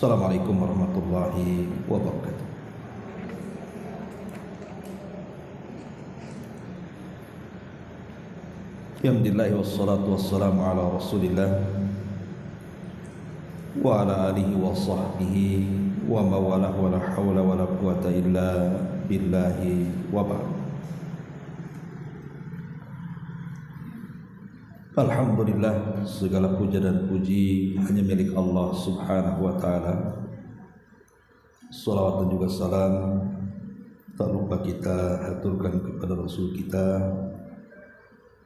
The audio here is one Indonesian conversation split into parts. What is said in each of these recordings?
Assalamualaikum warahmatullahi wabarakatuh. Alhamdulillah wassalatu wassalamu ala Rasulillah wa ala alihi wa sahbihi wa mawalah wa la hawla wa la quwata illa billahi wa ba'd. Alhamdulillah, segala puja dan puji hanya milik Allah subhanahu wa ta'ala. Salawat dan juga salam tak lupa kita haturkan kepada Rasul kita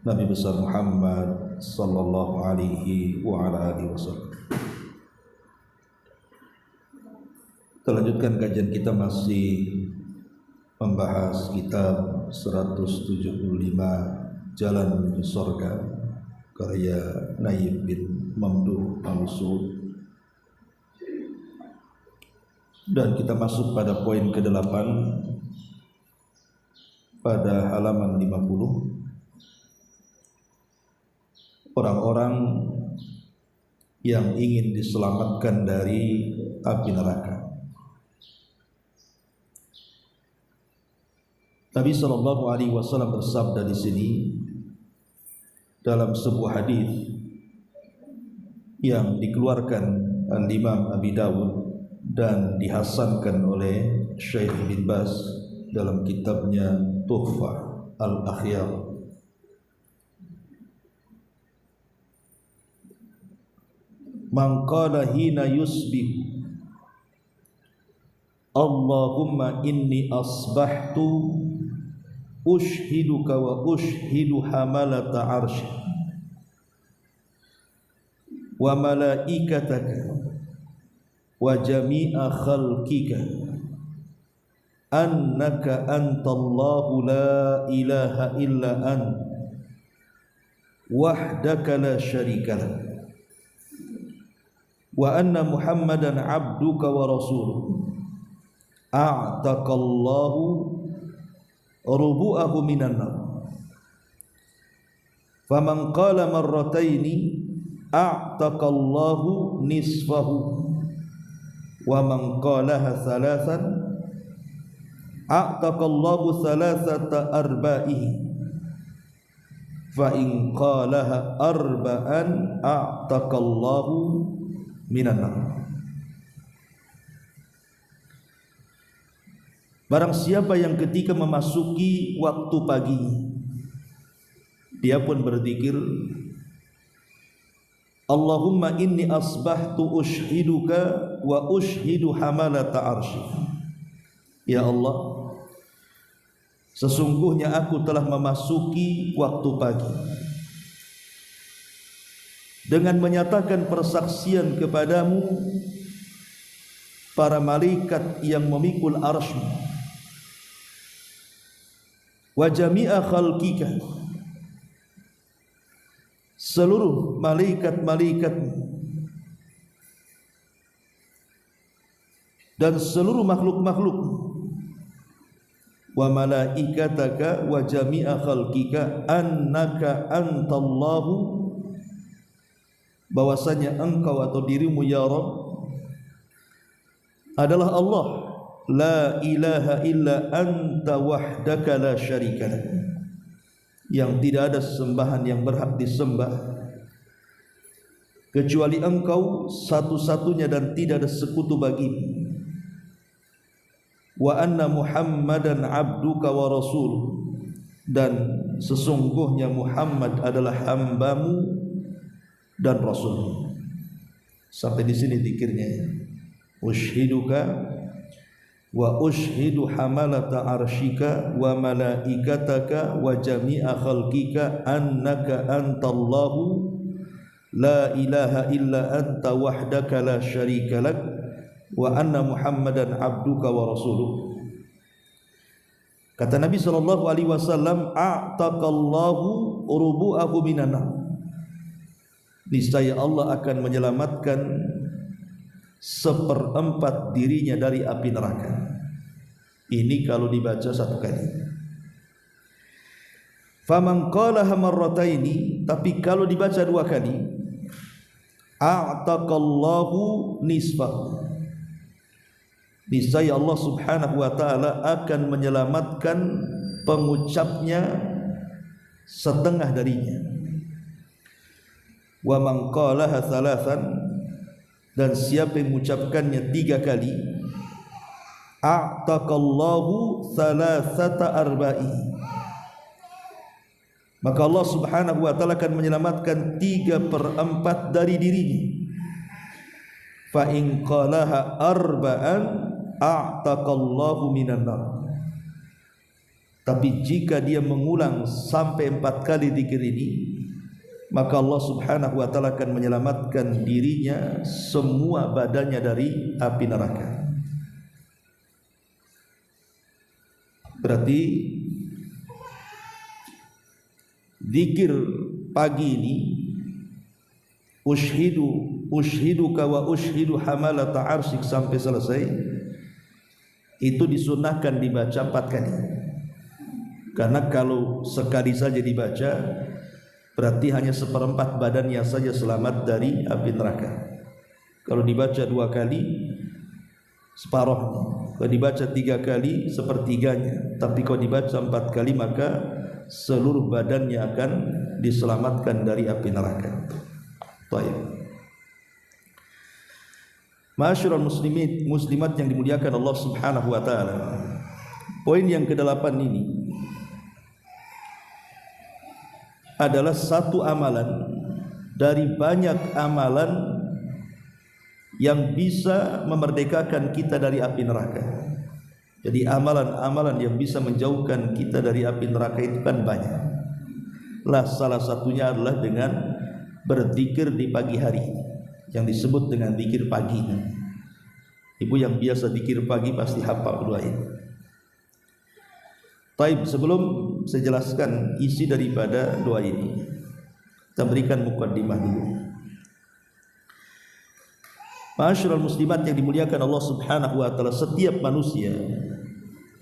Nabi besar Muhammad sallallahu alaihi wa ala alihi wasallam. Kita lanjutkan kajian kita, masih membahas kitab 175 Jalan Menuju Surga karya Naib bin Mamduh Al-Suud, dan kita masuk pada poin ke-8 pada halaman 50. Orang-orang yang ingin diselamatkan dari api neraka. Nabi sallallahu alaihi wasallam bersabda di sini dalam sebuah hadis yang dikeluarkan Imam Abi Dawud dan dihasankan oleh Syekh bin Baz dalam kitabnya Tuhfah Al-Akhyar. Man qala hina yusbih Allahumma inni asbahtu ushhiduka wa ushhidu hamalata arshi wa malaikataka wa jami'a khalqika annaka antallahu la ilaha illa anta wahdaka la syarika lak wa anna Muhammadan abduka wa rasuluh a'taqallahu rubu'ahu minan nar faman qala marrataini a'taqallahu nisfahu wa man qalaha thalathan a'taqallahu thalathata arba'ihi fa in qalaha arba'an a'taqallahu minan nar. Barang siapa yang ketika memasuki waktu pagi dia pun berzikir, Allahumma inni asbahtu ushhiduka wa ushhidu hamalata arshi. Ya Allah, sesungguhnya aku telah memasuki waktu pagi dengan menyatakan persaksian kepadamu para malaikat yang memikul arsy wa jami'a khalqika, seluruh malaikat-malaikat dan seluruh makhluk-makhluk, wa malaikataka wa jami'a khalqika annaka antallahu, bahwasanya engkau atau dirimu ya Rabb adalah Allah, la ilaha illa anta wahdaka la syarika lak, yang tidak ada sembahan yang berhak disembah kecuali engkau satu-satunya dan tidak ada sekutu bagimu, wa anna Muhammadan abduka wa rasul, dan sesungguhnya Muhammad adalah hambamu dan rasul. Sampai di sini zikirnya, ushhiduka wa ushhidu hamalata arshika wa malaikataka wa jami'a khalqika annaka antallahu la ilaha illa anta wahdaka la syarika lak wa anna Muhammadan abduka wa rasuluh. Kata Nabi sallallahu alaihi wasallam, a'taqallahu rubu'ahu minan nar, niscaya Allah akan menyelamatkan seperempat dirinya dari api neraka. Ini kalau dibaca satu kali. Faman qalaha marrataini, tapi kalau dibaca dua kali, a'taqallahu nisfahu, niscaya Allah Subhanahu wa taala akan menyelamatkan pengucapnya setengah darinya. Wa man qalaha thalathan, dan siapa yang mengucapkannya 3 kali, a'taqallahu thalathata arba'i, maka Allah Subhanahu wa taala akan menyelamatkan 3/4 dari dirinya. Fa in qalaha arba'an a'taqallahu minan nar, tapi jika dia mengulang sampai 4 kali zikir ini, maka Allah Subhanahu wa taala akan menyelamatkan dirinya, semua badannya dari api neraka. Berarti zikir pagi ini, ushiduka wa ushidu hamalata arsyik, sampai selesai, itu disunahkan dibaca 4 kali. Karena kalau sekali saja dibaca, berarti hanya 1/4 badannya saja selamat dari api neraka. Kalau dibaca 2 kali, separuh. Kalau dibaca 3 kali, sepertiganya. Tapi kalau dibaca 4 kali, maka seluruh badannya akan diselamatkan dari api neraka. Baik. Ma'asyiral muslimin, muslimat yang dimuliakan Allah Subhanahu wa taala. Poin yang ke-8 ini adalah satu amalan dari banyak amalan yang bisa memerdekakan kita dari api neraka. Jadi amalan-amalan yang bisa menjauhkan kita dari api neraka itu kan banyak. Lah salah satunya adalah dengan berzikir di pagi hari, yang disebut dengan zikir pagi. Ibu yang biasa zikir pagi pasti hafal doa ini. Baik, sebelum saya jelaskan isi daripada doa ini, kita berikan mukaddimah dulu. Ma'asyiral muslimat yang dimuliakan Allah Subhanahu wa taala, setiap manusia,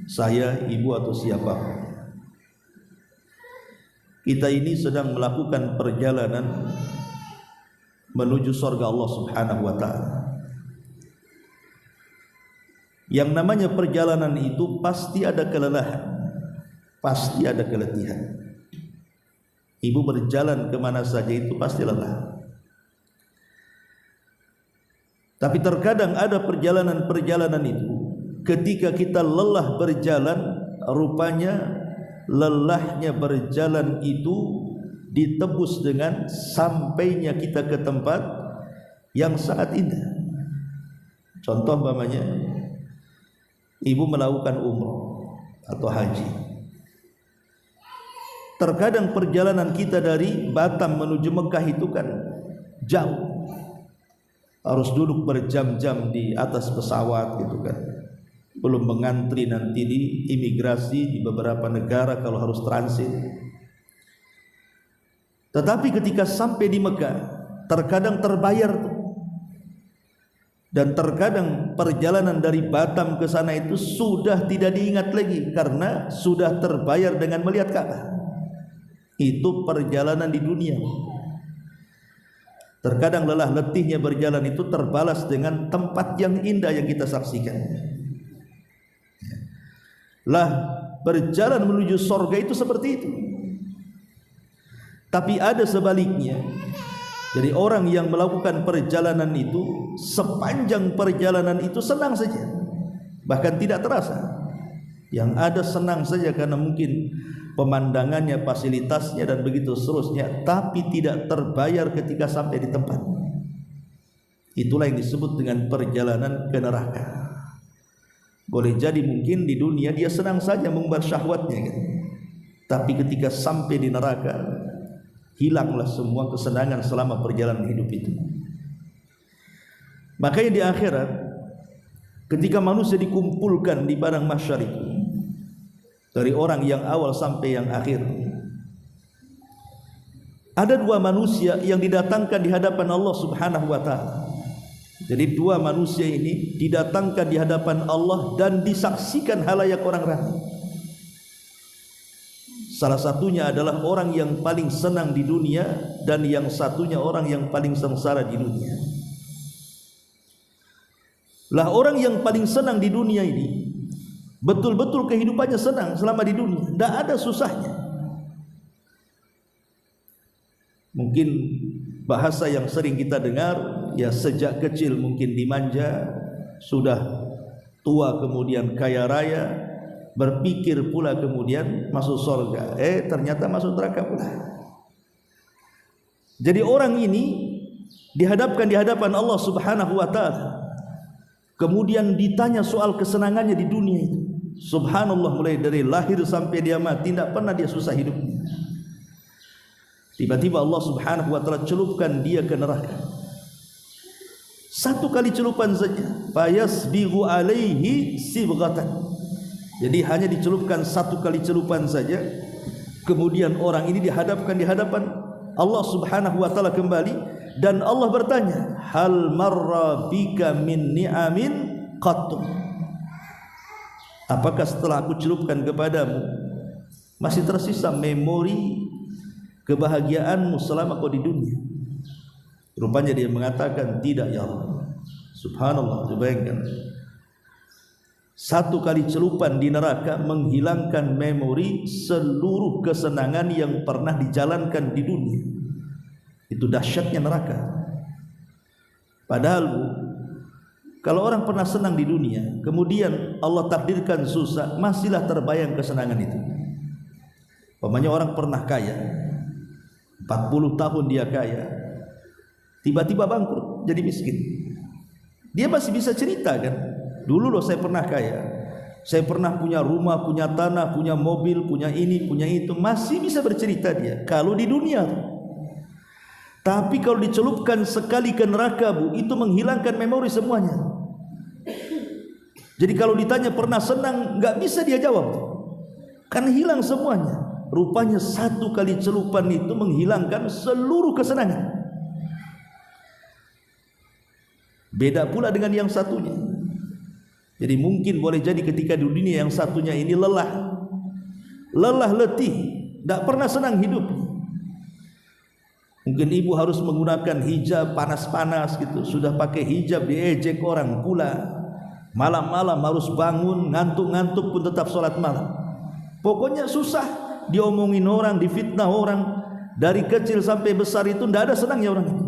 saya, ibu atau siapa, kita ini sedang melakukan perjalanan menuju surga Allah Subhanahu wa taala. Yang namanya perjalanan itu pasti ada kelelahan, pasti ada keletihan. Ibu berjalan kemana saja itu pasti lelah. Tapi terkadang ada perjalanan-perjalanan itu, ketika kita lelah berjalan, rupanya lelahnya berjalan itu ditebus dengan sampainya kita ke tempat yang sangat indah. Contoh umpamanya, ibu melakukan umrah atau haji. Terkadang perjalanan kita dari Batam menuju Mekah itu kan jauh, harus duduk berjam-jam di atas pesawat gitu kan, belum mengantri nanti di imigrasi di beberapa negara kalau harus transit. Tetapi ketika sampai di Mekah, terkadang terbayar tuh. Dan terkadang perjalanan dari Batam ke sana itu sudah tidak diingat lagi karena sudah terbayar dengan melihat Ka'bah. Itu perjalanan di dunia. Terkadang lelah letihnya berjalan itu terbalas dengan tempat yang indah yang kita saksikan. Lah berjalan menuju surga itu seperti itu. Tapi ada sebaliknya. Jadi orang yang melakukan perjalanan itu, sepanjang perjalanan itu senang saja, bahkan tidak terasa. Yang ada senang saja karena mungkin pemandangannya, fasilitasnya dan begitu seterusnya, tapi tidak terbayar ketika sampai di tempat. Itulah yang disebut dengan perjalanan ke neraka. Boleh jadi mungkin di dunia dia senang saja mengumbar syahwatnya kan? Tapi ketika sampai di neraka, hilanglah semua kesenangan selama perjalanan hidup itu. Makanya di akhirat, ketika manusia dikumpulkan di padang mahsyar itu, dari orang yang awal sampai yang akhir, ada 2 manusia yang didatangkan di hadapan Allah Subhanahu wa taala. Jadi 2 manusia ini didatangkan di hadapan Allah dan disaksikan halayak orang ramai. Salah satunya adalah orang yang paling senang di dunia, dan yang satunya orang yang paling sengsara di dunia. Lah orang yang paling senang di dunia ini, betul-betul kehidupannya senang selama di dunia, tidak ada susahnya. Mungkin bahasa yang sering kita dengar, ya sejak kecil mungkin dimanja, sudah tua kemudian kaya raya, berpikir pula kemudian masuk surga, ternyata masuk neraka pula. Jadi orang ini dihadapkan di hadapan Allah Subhanahu wa taala, kemudian ditanya soal kesenangannya di dunia itu. Subhanallah, mulai dari lahir sampai dia mati tidak pernah dia susah hidup. Tiba-tiba Allah Subhanahu wa taala celupkan dia ke neraka. Satu kali celupan saja, fayasbighu alaihi sibghatan. Jadi hanya dicelupkan satu kali celupan saja, kemudian orang ini dihadapkan di hadapan Allah Subhanahu wa taala kembali, dan Allah bertanya, hal marra bika min ni'amin qattu. Apakah setelah aku celupkan kepadamu masih tersisa memori kebahagiaanmu selama kau di dunia? Rupanya dia mengatakan, tidak ya Allah. Subhanallah, bayangkan, satu kali celupan di neraka menghilangkan memori seluruh kesenangan yang pernah dijalankan di dunia. Itu dahsyatnya neraka. Padahal kalau orang pernah senang di dunia, kemudian Allah takdirkan susah, masihlah terbayang kesenangan itu. Umpamanya orang pernah kaya, 40 tahun dia kaya, tiba-tiba bangkrut jadi miskin. Dia masih bisa cerita kan, dulu loh saya pernah kaya, saya pernah punya rumah, punya tanah, punya mobil, punya ini, punya itu. Masih bisa bercerita dia kalau di dunia. Tapi kalau dicelupkan sekali ke neraka, Bu, itu menghilangkan memori semuanya. Jadi kalau ditanya pernah senang, nggak bisa dia jawab, kan hilang semuanya. Rupanya satu kali celupan itu menghilangkan seluruh kesenangan. Beda pula dengan yang satunya. Jadi mungkin boleh jadi ketika di dunia yang satunya ini lelah letih, tidak pernah senang hidup. Mungkin ibu harus menggunakan hijab panas-panas gitu, sudah pakai hijab diejek orang pula. Malam-malam harus bangun, ngantuk-ngantuk pun tetap sholat malam. Pokoknya susah, diomongin orang, difitnah orang. Dari kecil sampai besar itu tidak ada senangnya orang itu.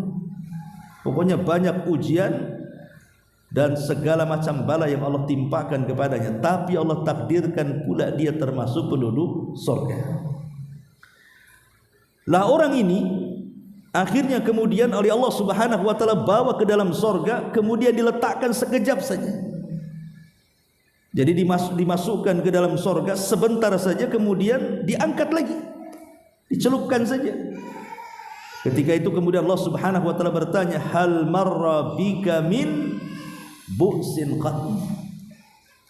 Pokoknya banyak ujian dan segala macam bala yang Allah timpakan kepadanya, tapi Allah takdirkan pula dia termasuk penduduk surga. Lah orang ini akhirnya kemudian oleh Allah Subhanahu wa taala bawa ke dalam surga, kemudian diletakkan sekejap saja. Jadi dimasukkan ke dalam surga sebentar saja, kemudian diangkat lagi, dicelupkan saja. Ketika itu kemudian Allah Subhanahu wa taala bertanya, hal marra bika min bu'sin qat.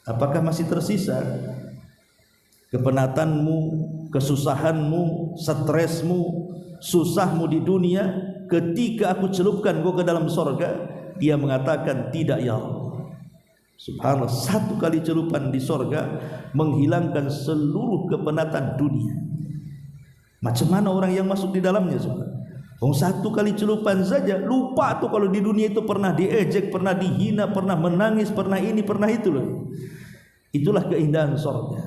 Apakah masih tersisa kepenatanmu, kesusahanmu, stresmu, susahmu di dunia ketika aku celupkan kau ke dalam surga? Dia mengatakan, tidak ya Allah. Subhanallah, satu kali celupan di surga menghilangkan seluruh kepenatan dunia. Macam mana orang yang masuk di dalamnya? Satu kali celupan saja lupa tuh kalau di dunia itu pernah diejek, pernah dihina, pernah menangis, pernah ini, pernah itu loh. Itulah keindahan surga.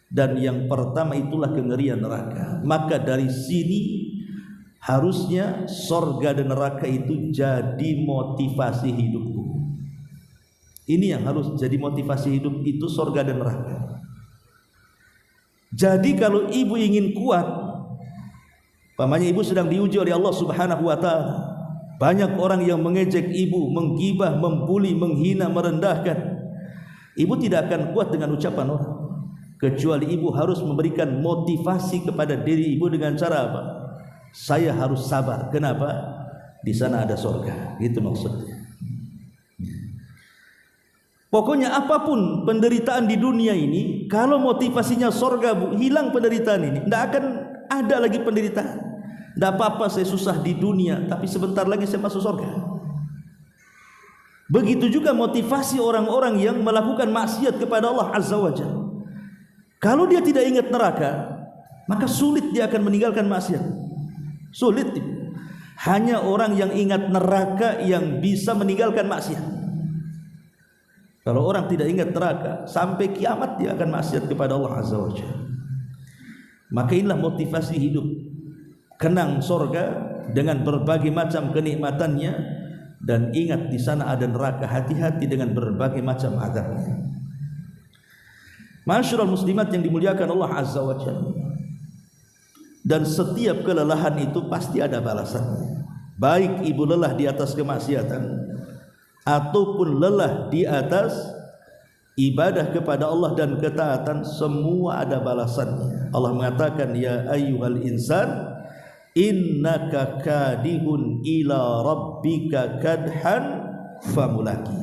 Dan yang pertama itulah kengerian neraka. Maka dari sini harusnya surga dan neraka itu jadi motivasi hidupku. Ini yang harus jadi motivasi hidup, itu surga dan neraka. Jadi kalau ibu ingin kuat, pamannya ibu sedang diuji oleh Allah Subhanahu wa taala. Banyak orang yang mengejek ibu, menggibah, membuli, menghina, merendahkan. Ibu tidak akan kuat dengan ucapan orang, kecuali ibu harus memberikan motivasi kepada diri ibu dengan cara apa? Saya harus sabar. Kenapa? Di sana ada surga. Itu maksudnya. Pokoknya apapun penderitaan di dunia ini, kalau motivasinya surga, Bu, hilang penderitaan ini. Tidak akan ada lagi penderitaan. Tidak apa-apa saya susah di dunia, tapi sebentar lagi saya masuk surga. Begitu juga motivasi orang-orang yang melakukan maksiat kepada Allah Azza wa Jalla. Kalau dia tidak ingat neraka, maka sulit dia akan meninggalkan maksiat. Sulit. Hanya orang yang ingat neraka yang bisa meninggalkan maksiat. Kalau orang tidak ingat neraka, sampai kiamat dia akan maksiat kepada Allah Azza wa Jalla. Maka inilah motivasi hidup. Kenang sorga dengan berbagai macam kenikmatannya, dan ingat di sana ada neraka, hati-hati dengan berbagai macam azabnya. Ma'asyiral muslimat yang dimuliakan Allah Azza wa Jalla. Dan setiap kelelahan itu pasti ada balasannya. Baik ibu lelah di atas kemaksiatan ataupun lelah di atas ibadah kepada Allah dan ketaatan, semua ada balasannya. Allah mengatakan, ya ayyuhal insan innaka kadihun ila rabbika kadhan famulaki.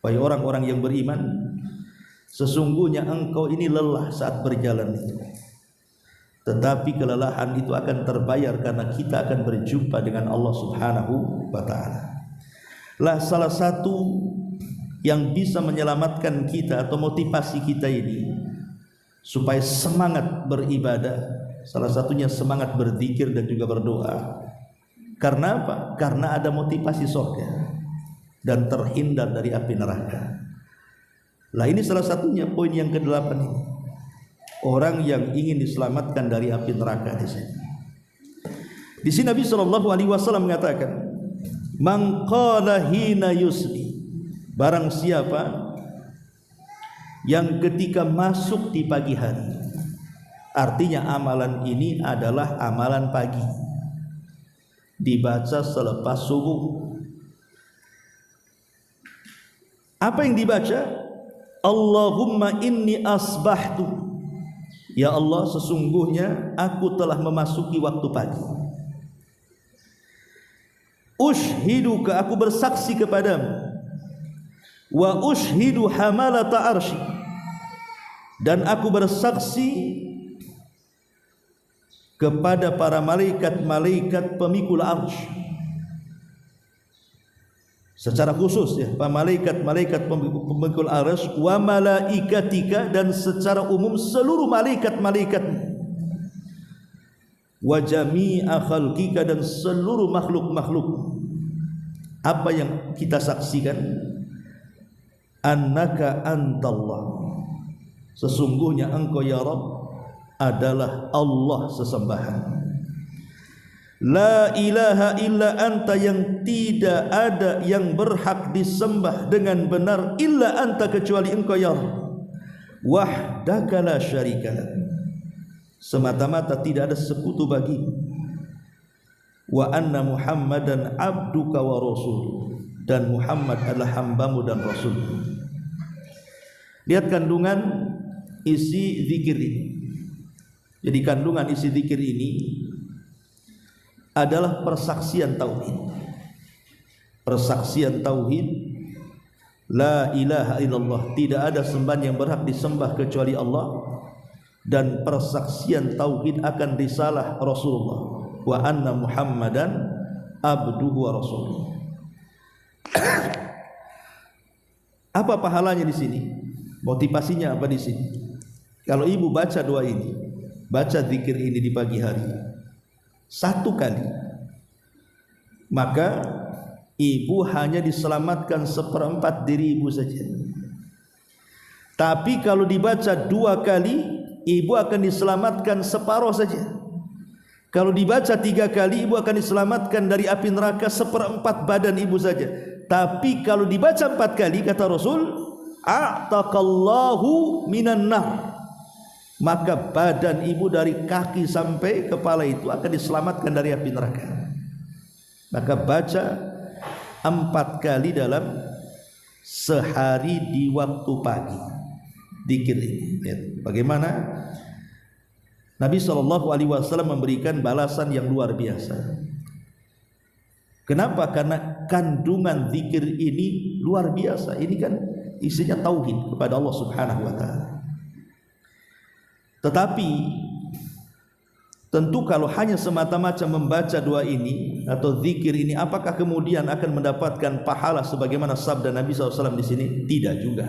Wahai orang-orang yang beriman, sesungguhnya engkau ini lelah saat berjalan itu, tetapi kelelahan itu akan terbayar karena kita akan berjumpa dengan Allah Subhanahu wa ta'ala. Lah salah satu yang bisa menyelamatkan kita atau motivasi kita ini supaya semangat beribadah, salah satunya semangat berzikir dan juga berdoa. Karena apa? Karena ada motivasi surga dan terhindar dari api neraka. Lah ini salah satunya poin yang ke-8 ini. Orang yang ingin diselamatkan dari api neraka di sini. Di sini Nabi sallallahu alaihi wasallam mengatakan, "Man qala hina yusbi." Barang siapa yang ketika masuk di pagi hari. Artinya amalan ini adalah amalan pagi. Dibaca selepas subuh. Apa yang dibaca? Allahumma inni asbahtu. Ya Allah, sesungguhnya aku telah memasuki waktu pagi. Ushhiduka, aku bersaksi kepadamu. Wa ushhidu hamalata arsy, dan aku bersaksi kepada para malaikat-malaikat pemikul arsy. Secara khusus ya, para malaikat-malaikat pemikul arsy, wa malaikatika, dan secara umum seluruh malaikat-malaikatmu, wa jami'a khalqika, dan seluruh makhluk-makhluk. Apa yang kita saksikan? Annaka antallah, sesungguhnya engkau ya Rabb adalah Allah sesembahan. La ilaha illa anta, yang tidak ada yang berhak disembah dengan benar illa anta, kecuali engkau ya Rabb. Wahdaka la syarika lak, semata-mata tidak ada sekutu bagimu. Wa anna Muhammadan abduka wa rasuluh, dan Muhammad adalah hambamu dan rasulmu. Lihat kandungan isi zikir ini. Jadi kandungan isi zikir ini adalah persaksian tauhid. Persaksian tauhid, la ilaha illallah, tidak ada sembahan yang berhak disembah kecuali Allah, dan persaksian tauhid akan risalah Rasulullah, wa anna Muhammadan abduhu wa rasuluh. Apa pahalanya di sini? Motivasinya apa di sini? Kalau ibu baca doa ini, baca zikir ini di pagi hari 1 kali, maka ibu hanya diselamatkan 1/4 diri ibu saja. Tapi kalau dibaca 2 kali, ibu akan diselamatkan separuh saja. Kalau dibaca 3 kali, ibu akan diselamatkan dari api neraka 1/4 badan ibu saja. Tapi kalau dibaca 4 kali, kata Rasul, a'taqallahu minan nar, maka badan ibu dari kaki sampai kepala itu akan diselamatkan dari api neraka. Maka baca 4 kali dalam sehari di waktu pagi zikir ini. Lihat bagaimana Nabi SAW memberikan balasan yang luar biasa. Kenapa? Karena kandungan zikir ini luar biasa. Ini kan isinya tauhid kepada Allah Subhanahu wa ta'ala. Tetapi tentu kalau hanya semata-mata membaca doa ini atau zikir ini, apakah kemudian akan mendapatkan pahala sebagaimana sabda Nabi SAW di sini? Tidak juga.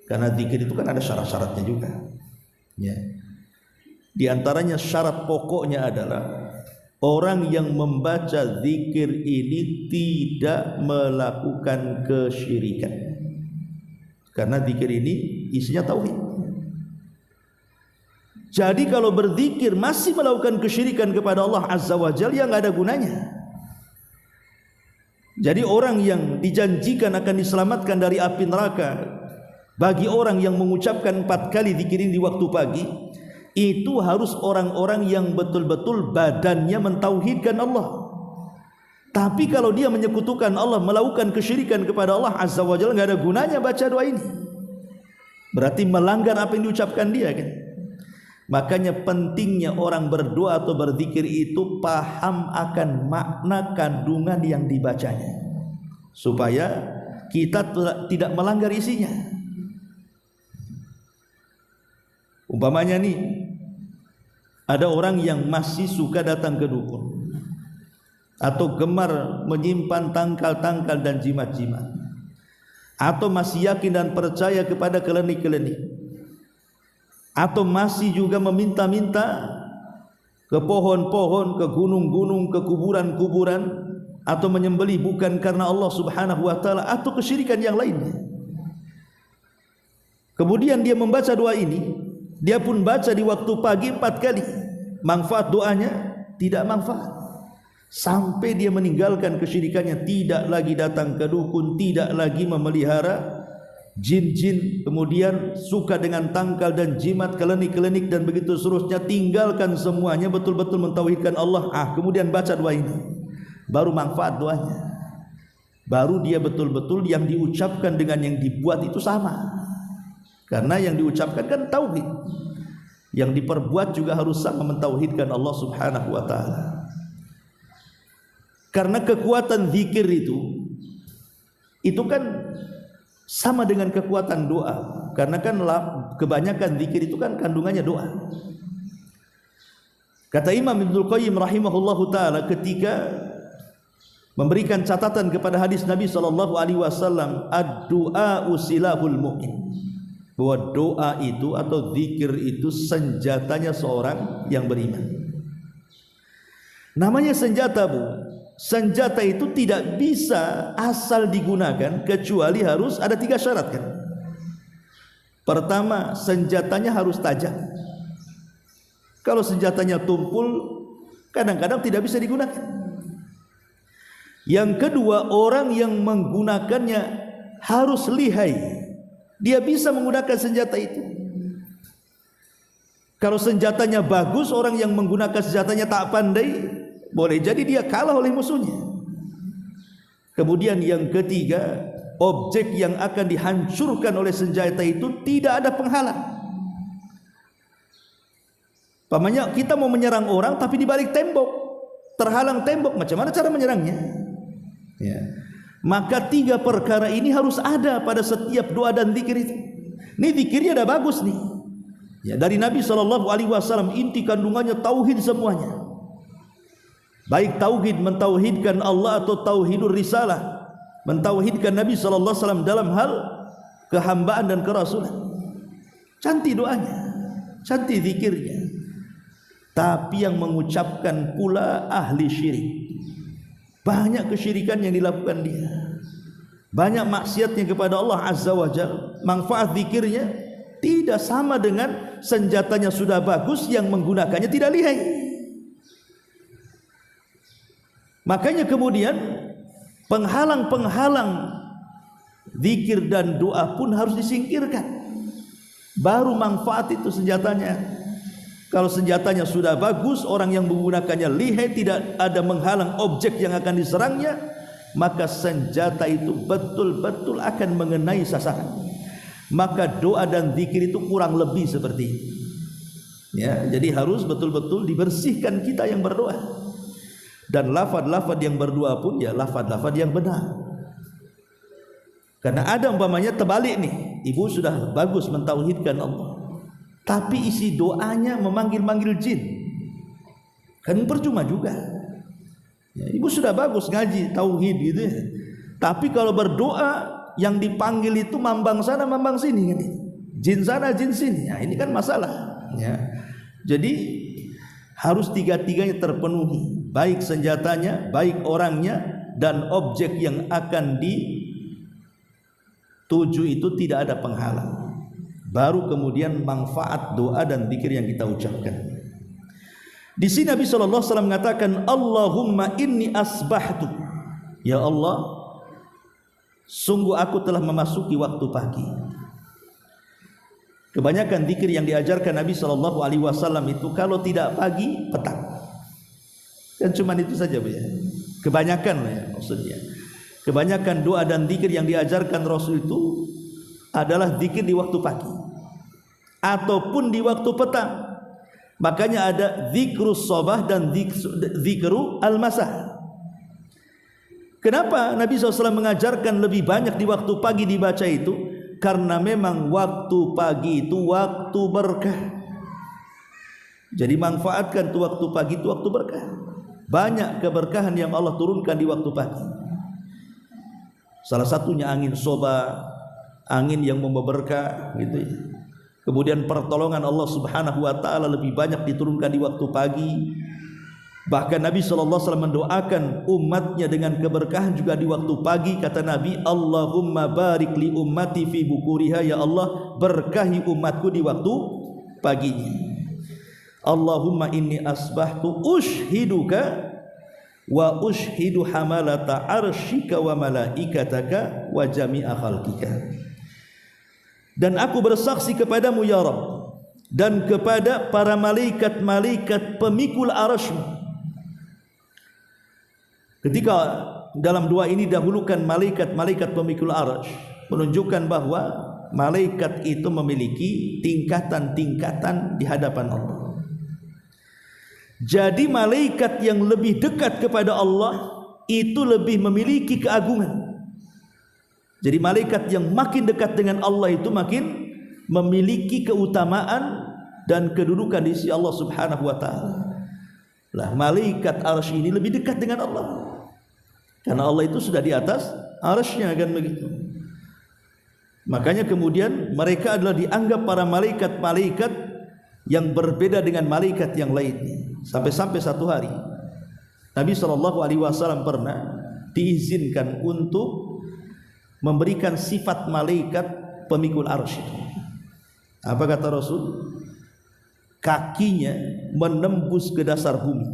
Karena zikir itu kan ada syarat-syaratnya juga. Ya. Di antaranya syarat pokoknya adalah orang yang membaca zikir ini tidak melakukan kesyirikan. karena zikir ini isinya tauhid. Jadi kalau berzikir masih melakukan kesyirikan kepada Allah Azza wa Jalla, yang nggak ada gunanya. Jadi orang yang dijanjikan akan diselamatkan dari api neraka bagi orang yang mengucapkan 4 kali zikir ini di waktu pagi, itu harus orang-orang yang betul-betul badannya mentauhidkan Allah. Tapi kalau dia menyekutukan Allah, melakukan kesyirikan kepada Allah Azza wa Jalla, nggak ada gunanya baca doa ini. Berarti melanggar apa yang diucapkan dia kan. Makanya pentingnya orang berdoa atau berzikir itu paham akan makna kandungan yang dibacanya, supaya kita tidak melanggar isinya. Umpamanya nih, ada orang yang masih suka datang ke dukun atau gemar menyimpan tangkal-tangkal dan jimat-jimat, atau masih yakin dan percaya kepada klinik-klinik, atau masih juga meminta-minta ke pohon-pohon, ke gunung-gunung, ke kuburan-kuburan, atau menyembelih bukan karena Allah Subhanahu wa taala, atau kesyirikan yang lainnya. Kemudian dia membaca doa ini, dia pun baca di waktu pagi 4 kali. Manfaat doanya tidak manfaat. Sampai dia meninggalkan kesyirikannya, tidak lagi datang ke dukun, tidak lagi memelihara jin-jin, kemudian suka dengan tangkal dan jimat, klinik-klinik dan begitu seterusnya, tinggalkan semuanya, betul-betul mentauhidkan Allah. Kemudian baca doa ini, baru manfaat doanya, baru dia betul-betul yang diucapkan dengan yang dibuat itu sama. Karena yang diucapkan kan tauhid, yang diperbuat juga harus sama, mentauhidkan Allah Subhanahu wa taala. Karena kekuatan zikir itu kan sama dengan kekuatan doa, karena kan kebanyakan zikir itu kan kandungannya doa. Kata Imam Ibnul Qayyim rahimahullahu taala ketika memberikan catatan kepada hadis Nabi sallallahu alaihi wasallam, ad-du'a silahul mu'min, bahwa doa itu atau zikir itu senjatanya seorang yang beriman. Namanya senjata, Bu. Senjata itu tidak bisa asal digunakan kecuali harus ada 3 syarat kan. Pertama, senjatanya harus tajam. Kalau senjatanya tumpul, kadang-kadang tidak bisa digunakan. Yang kedua, orang yang menggunakannya harus lihai. Dia bisa menggunakan senjata itu. Kalau senjatanya bagus, orang yang menggunakan senjatanya tak pandai, boleh jadi dia kalah oleh musuhnya. Kemudian yang ketiga, objek yang akan dihancurkan oleh senjata itu tidak ada penghalang. Pamannya kita mau menyerang orang tapi di balik tembok, terhalang tembok, macam mana cara menyerangnya? Ya. Maka 3 perkara ini harus ada pada setiap doa dan zikir itu. Ini zikirnya udah bagus nih. Ya, dari Nabi SAW inti kandungannya tauhid semuanya. Baik tauhid mentauhidkan Allah atau tauhidur risalah, mentauhidkan Nabi SAW dalam hal kehambaan dan kerasulan. Cantik doanya, cantik zikirnya. Tapi yang mengucapkan pula ahli syirik. Banyak kesyirikan yang dilakukan dia, banyak maksiatnya kepada Allah Azza wa Jalla. Manfaat zikirnya tidak sama dengan senjatanya sudah bagus, yang menggunakannya tidak lihai. Makanya kemudian penghalang-penghalang zikir dan doa pun harus disingkirkan, baru manfaat itu senjatanya. Kalau senjatanya sudah bagus, orang yang menggunakannya lihai, tidak ada menghalang objek yang akan diserangnya, maka senjata itu betul-betul akan mengenai sasaran. Maka doa dan zikir itu kurang lebih seperti itu. Ya, jadi harus betul-betul dibersihkan kita yang berdoa. Dan lafaz-lafaz yang berdoa pun ya lafaz-lafaz yang benar. Karena ada umpamanya terbalik nih, ibu sudah bagus mentauhidkan Allah, tapi isi doanya memanggil-manggil jin, kan percuma juga. Ya, ibu sudah bagus ngaji tauhid gitu ya, tapi kalau berdoa yang dipanggil itu mambang sana mambang sini kan, jin sana jin sini, ya ini kan masalah. Ya, jadi harus 3-tiganya terpenuhi, baik senjatanya, baik orangnya, dan objek yang akan 7 itu tidak ada penghalang. Baru kemudian manfaat doa dan zikir yang kita ucapkan. Di sini Nabi sallallahu alaihi wasallam mengatakan, Allahumma inni asbahtu. Ya Allah, sungguh aku telah memasuki waktu pagi. Kebanyakan zikir yang diajarkan Nabi sallallahu alaihi wasallam itu kalau tidak pagi, petang. Kan cuma itu saja, Bu ya. Kebanyakan ya maksudnya. Kebanyakan doa dan zikir yang diajarkan Rasul itu adalah zikir di waktu pagi ataupun di waktu petang. Makanya ada zikrus sabah dan zikru al-masa. Kenapa Nabi SAW mengajarkan lebih banyak di waktu pagi dibaca itu? Karena memang waktu pagi itu waktu berkah. Jadi manfaatkan tuh waktu pagi itu waktu berkah. Banyak keberkahan yang Allah turunkan di waktu pagi. Salah satunya angin soba, angin yang membawa berkah gitu ya. Kemudian pertolongan Allah Subhanahu wa taala lebih banyak diturunkan di waktu pagi. Bahkan Nabi sallallahu alaihi wasallam mendoakan umatnya dengan keberkahan juga di waktu pagi. Kata Nabi, Allahumma barik li ummati fi bukuriha, ya Allah berkahi umatku di waktu paginya. Allahumma inni asbahtu ushiduka wa ushidu hamalata arshika wa malaikataka wa jami'a khalqika. Dan aku bersaksi kepadamu ya Rabb, dan kepada para malaikat-malaikat pemikul arasy-Mu. Ketika dalam doa ini dahulukan malaikat-malaikat pemikul arasy, menunjukkan bahwa malaikat itu memiliki tingkatan-tingkatan di hadapan Allah. Jadi malaikat yang lebih dekat kepada Allah itu lebih memiliki keagungan. Jadi malaikat yang makin dekat dengan Allah itu makin memiliki keutamaan dan kedudukan di sisi Allah Subhanahu wa taala. Lah malaikat arsy ini lebih dekat dengan Allah. Karena Allah itu sudah di atas arsy-Nya kan begitu. Makanya kemudian mereka adalah dianggap para malaikat-malaikat yang berbeda dengan malaikat yang lainnya. Sampai-sampai satu hari Nabi SAW pernah diizinkan untuk memberikan sifat malaikat pemikul arsy. Apa kata Rasul? Kakinya menembus ke dasar bumi,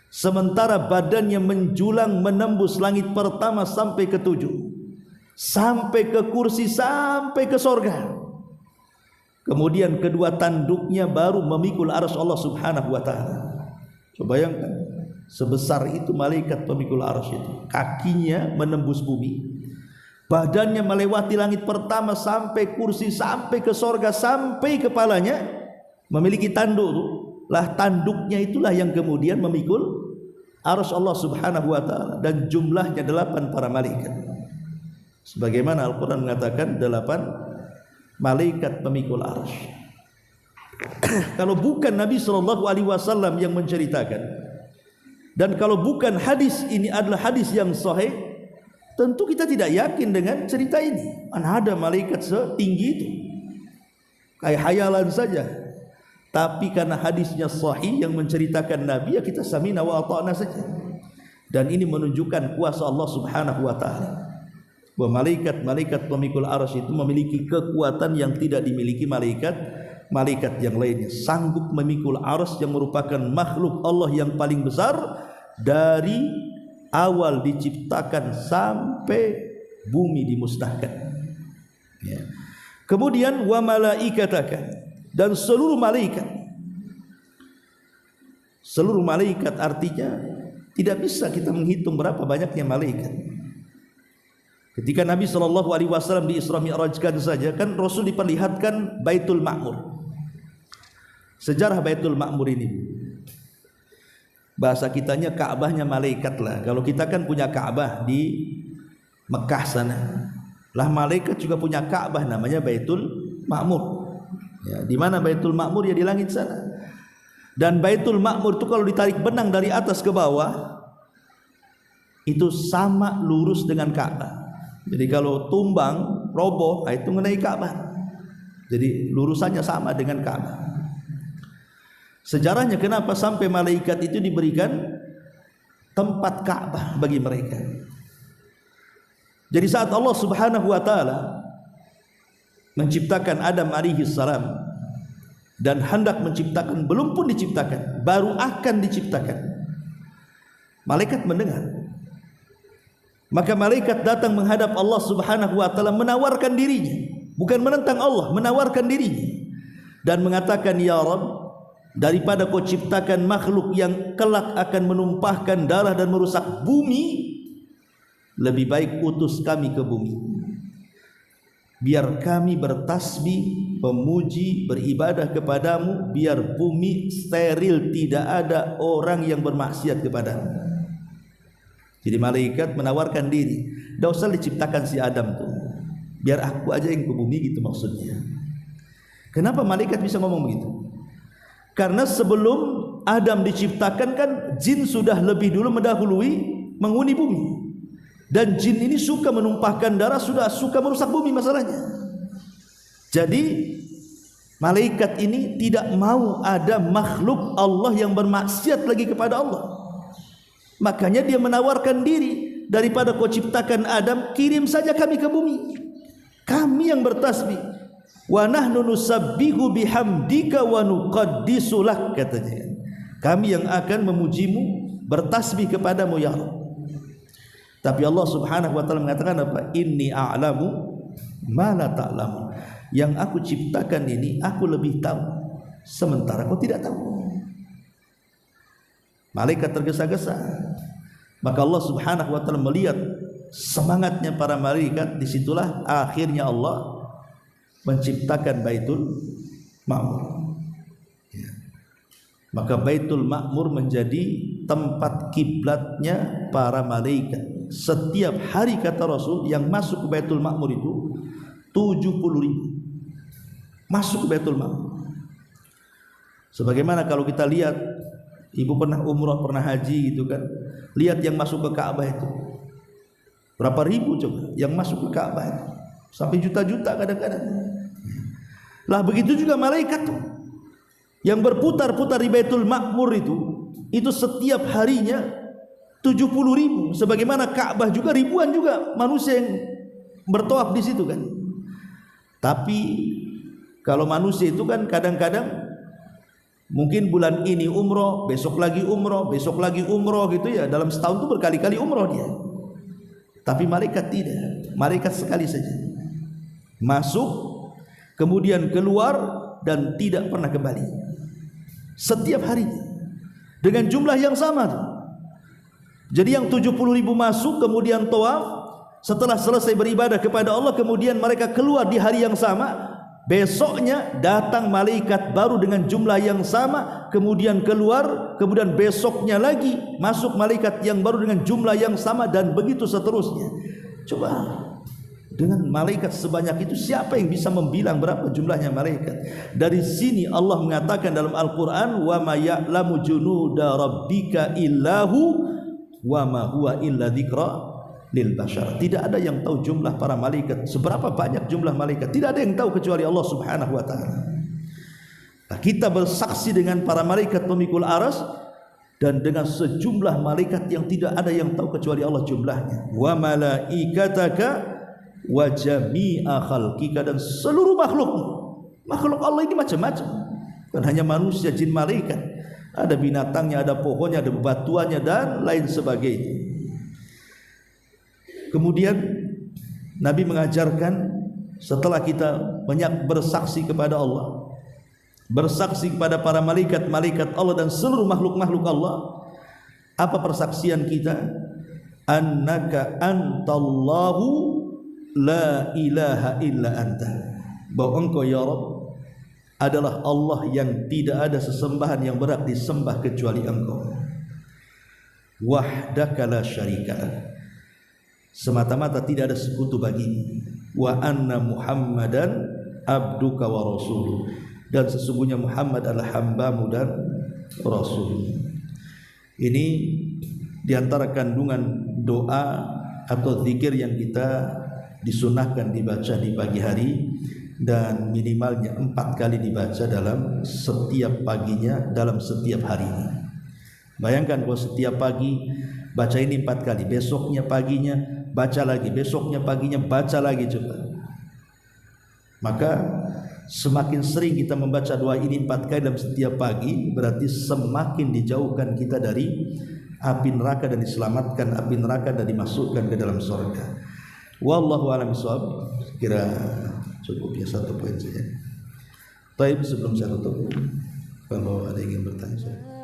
sementara badannya menjulang menembus langit pertama sampai ke 7, sampai ke kursi, sampai ke sorga. Kemudian kedua tanduknya baru memikul arsy Allah Subhanahu wa taala. Coba bayangkan, sebesar itu malaikat pemikul arsy itu. Kakinya menembus bumi, badannya melewati langit pertama sampai kursi, sampai ke sorga, sampai kepalanya memiliki tanduk. Lah tanduknya itulah yang kemudian memikul arsy Allah Subhanahu wa taala, dan jumlahnya 8 para malaikat. Sebagaimana Al-Qur'an mengatakan 8 malaikat pemikul arsy. Kalau bukan Nabi SAW yang menceritakan, dan kalau bukan hadis ini adalah hadis yang sahih, tentu kita tidak yakin dengan cerita ini. Mana ada malaikat setinggi itu, kayak hayalan saja. Tapi karena hadisnya sahih yang menceritakan Nabi, ya kita samina wa ata'na saja. Dan ini menunjukkan kuasa Allah Subhanahu wa taala, bahwa malaikat-malaikat pemikul arsy itu memiliki kekuatan yang tidak dimiliki malaikat yang lainnya. Sanggup memikul arsy yang merupakan makhluk Allah yang paling besar dari awal diciptakan sampai bumi dimusnahkan ya. Kemudian wa malaikataka, dan seluruh malaikat artinya tidak bisa kita menghitung berapa banyaknya malaikat. Ketika Nabi SAW di Isra Mi'rajkan saja, kan Rasul diperlihatkan Baitul Ma'mur. Sejarah Baitul Ma'mur ini, bahasa kitanya Ka'bahnya malaikat lah. Kalau kita kan punya Ka'bah di Mekah sana, lah malaikat juga punya Ka'bah namanya Baitul Ma'mur ya. Di mana Baitul Ma'mur? Ya di langit sana. Dan Baitul Ma'mur itu kalau ditarik benang dari atas ke bawah itu sama lurus dengan Ka'bah. Jadi kalau tumbang, roboh, itu mengenai Ka'bah. Jadi lurusannya sama dengan Ka'bah. Sejarahnya kenapa sampai malaikat itu diberikan tempat Ka'bah bagi mereka. Jadi saat Allah Subhanahu wa taala menciptakan Adam alaihi salam dan hendak menciptakan, belum pun diciptakan, baru akan diciptakan, malaikat mendengar. Maka malaikat datang menghadap Allah Subhanahu wa taala menawarkan dirinya, bukan menentang Allah, menawarkan dirinya dan mengatakan, ya Rabb, daripada kau ciptakan makhluk yang kelak akan menumpahkan darah dan merusak bumi, lebih baik utus kami ke bumi, biar kami bertasbih, memuji, beribadah kepadamu, biar bumi steril, tidak ada orang yang bermaksiat kepadamu. Jadi malaikat menawarkan diri, tidak usah diciptakan si Adam tuh, biar aku aja yang ke bumi, gitu maksudnya. Kenapa malaikat bisa ngomong begitu? Karena sebelum Adam diciptakan kan jin sudah lebih dulu mendahului menghuni bumi. Dan jin ini suka menumpahkan darah, sudah suka merusak bumi masalahnya. Jadi malaikat ini tidak mau ada makhluk Allah yang bermaksiat lagi kepada Allah. Makanya dia menawarkan diri, daripada kau ciptakan Adam, kirim saja kami ke bumi, kami yang bertasbih. Wa nahnu nusabbihu bihamdika wa nuqaddisu lak, katanya. Kami yang akan memujimu, bertasbih kepadamu ya Allah. Tapi Allah Subhanahu wa taala mengatakan apa? Inni a'lamu ma la ta'lamu. Yang aku ciptakan ini aku lebih tahu, sementara kau tidak tahu. Malaikat tergesa-gesa. Maka Allah Subhanahu wa taala melihat semangatnya para malaikat, disitulah akhirnya Allah menciptakan Baitul Ma'mur. Maka Baitul Ma'mur menjadi tempat kiblatnya para malaikat. Setiap hari kata Rasul yang masuk ke Baitul Ma'mur itu 70.000 masuk ke Baitul Ma'mur. Sebagaimana kalau kita lihat, ibu pernah umrah, pernah haji gitu kan, lihat yang masuk ke Ka'bah itu berapa ribu coba yang masuk ke Ka'bah itu, sampai juta-juta kadang-kadang. Lah begitu juga malaikat tuh yang berputar-putar di Baitul Ma'mur itu setiap harinya 70.000. Sebagaimana Ka'bah juga ribuan juga manusia yang bertawaf di situ kan. Tapi kalau manusia itu kan kadang-kadang mungkin bulan ini umroh, besok lagi umroh, besok lagi umroh gitu ya. Dalam setahun itu berkali-kali umroh dia. Tapi malaikat tidak. Malaikat sekali saja masuk, kemudian keluar dan tidak pernah kembali. Setiap harinya dengan jumlah yang sama tuh. Jadi yang 70.000 masuk, kemudian tawaf, setelah selesai beribadah kepada Allah, kemudian mereka keluar di hari yang sama. Besoknya datang malaikat baru dengan jumlah yang sama, kemudian keluar, kemudian besoknya lagi masuk malaikat yang baru dengan jumlah yang sama, dan begitu seterusnya. Coba, dengan malaikat sebanyak itu, siapa yang bisa membilang berapa jumlahnya malaikat? Dari sini Allah mengatakan dalam Al-Quran, wa ma ya'lamu junuda rabbika illahu wa ma huwa illa dzikra lil bashar. Tidak ada yang tahu jumlah para malaikat, seberapa banyak jumlah malaikat, tidak ada yang tahu kecuali Allah Subhanahu wa taala. Nah, kita bersaksi dengan para malaikat pemikul aras dan dengan sejumlah malaikat yang tidak ada yang tahu kecuali Allah jumlahnya. Wa malaikataka wa jami'a khalqika, dan seluruh makhluk Allah ini macam-macam, bukan hanya manusia, jin, malaikat. Ada binatangnya, ada pohonnya, ada bebatuannya, dan lain sebagainya. Kemudian Nabi mengajarkan, setelah kita banyak bersaksi kepada Allah, bersaksi kepada para malaikat Allah dan seluruh makhluk-makhluk Allah, apa persaksian kita? Annaka antallahu la ilaha illa anta, bahwa engkau ya Rabb adalah Allah yang tidak ada sesembahan yang berhak disembah kecuali engkau. Wahdaka la syarikalah, semata-mata tidak ada sekutu bagimu. Wa anna Muhammadan abduka wa rasuluh, dan sesungguhnya Muhammad adalah hambamu dan rasulmu. Ini diantara kandungan doa atau zikir yang kita disunahkan dibaca di pagi hari, dan minimalnya 4 kali dibaca dalam setiap paginya, dalam setiap harinya. Bayangkan kalau setiap pagi baca ini 4 kali, besoknya paginya baca lagi, besoknya paginya baca lagi coba. Maka semakin sering kita membaca doa ini 4 kali dalam setiap pagi, berarti semakin dijauhkan kita dari api neraka dan diselamatkan api neraka dan dimasukkan ke dalam surga. Wallahu a'lam bishawab. Kira cukup ya, 1 poin saja. Baik, sebelum saya tutup, kalau ada yang ingin bertanya saya.